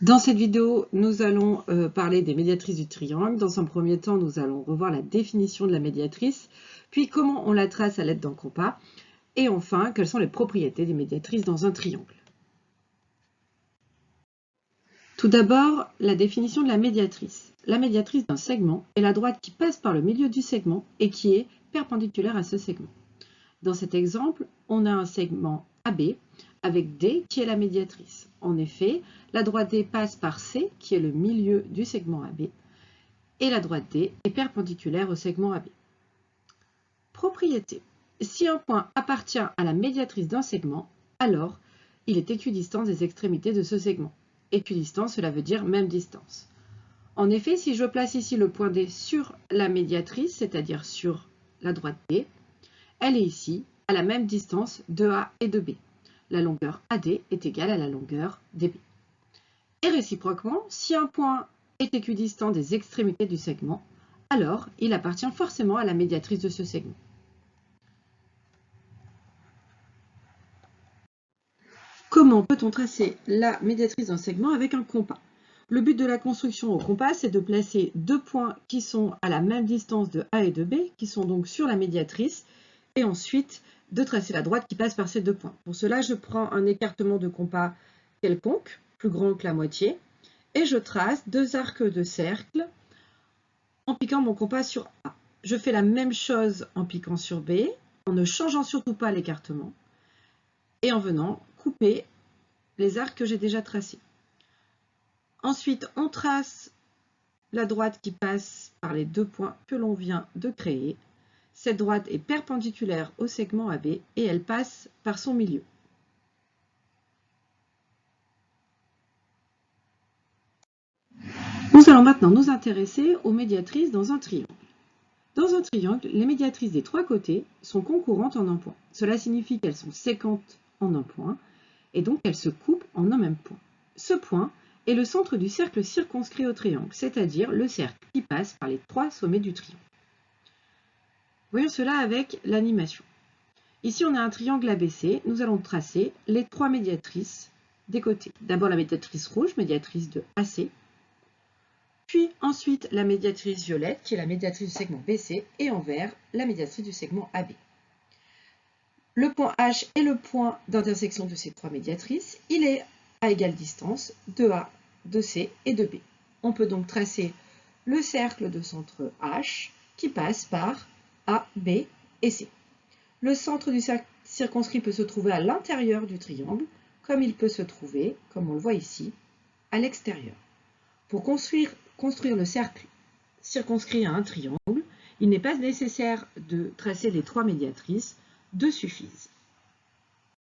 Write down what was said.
Dans cette vidéo, nous allons parler des médiatrices du triangle. Dans un premier temps, nous allons revoir la définition de la médiatrice, puis comment on la trace à l'aide d'un compas, et enfin, quelles sont les propriétés des médiatrices dans un triangle. Tout d'abord, la définition de la médiatrice. La médiatrice d'un segment est la droite qui passe par le milieu du segment et qui est perpendiculaire à ce segment. Dans cet exemple, on a un segment AB avec D qui est la médiatrice. En effet, la droite D passe par C qui est le milieu du segment AB et la droite D est perpendiculaire au segment AB. Propriété. Si un point appartient à la médiatrice d'un segment, alors il est équidistant des extrémités de ce segment. Équidistant, cela veut dire même distance. En effet, si je place ici le point D sur la médiatrice, c'est-à-dire sur la droite D, elle est ici à la même distance de A et de B. La longueur AD est égale à la longueur DB. Et réciproquement, si un point est équidistant des extrémités du segment, alors il appartient forcément à la médiatrice de ce segment. Comment peut-on tracer la médiatrice d'un segment avec un compas? Le but de la construction au compas, c'est de placer deux points qui sont à la même distance de A et de B, qui sont donc sur la médiatrice, et ensuite de tracer la droite qui passe par ces deux points. Pour cela, je prends un écartement de compas quelconque, plus grand que la moitié, et je trace deux arcs de cercle en piquant mon compas sur A. Je fais la même chose en piquant sur B, en ne changeant surtout pas l'écartement, et en venant couper les arcs que j'ai déjà tracés. Ensuite, on trace la droite qui passe par les deux points que l'on vient de créer. Cette droite est perpendiculaire au segment AB et elle passe par son milieu. Nous allons maintenant nous intéresser aux médiatrices dans un triangle. Dans un triangle, les médiatrices des trois côtés sont concurrentes en un point. Cela signifie qu'elles sont séquentes en un point et donc elles se coupent en un même point. Ce point est le centre du cercle circonscrit au triangle, c'est-à-dire le cercle qui passe par les trois sommets du triangle. Voyons cela avec l'animation. Ici, on a un triangle ABC. Nous allons tracer les trois médiatrices des côtés. D'abord la médiatrice rouge, médiatrice de AC, puis ensuite la médiatrice violette, qui est la médiatrice du segment BC, et en vert, la médiatrice du segment AB. Le point H est le point d'intersection de ces trois médiatrices. Il est à égale distance de A, de C et de B. On peut donc tracer le cercle de centre H qui passe par A, B et C. Le centre du cercle circonscrit peut se trouver à l'intérieur du triangle, comme il peut se trouver, comme on le voit ici, à l'extérieur. Pour construire le cercle circonscrit à un triangle, il n'est pas nécessaire de tracer les trois médiatrices, deux suffisent.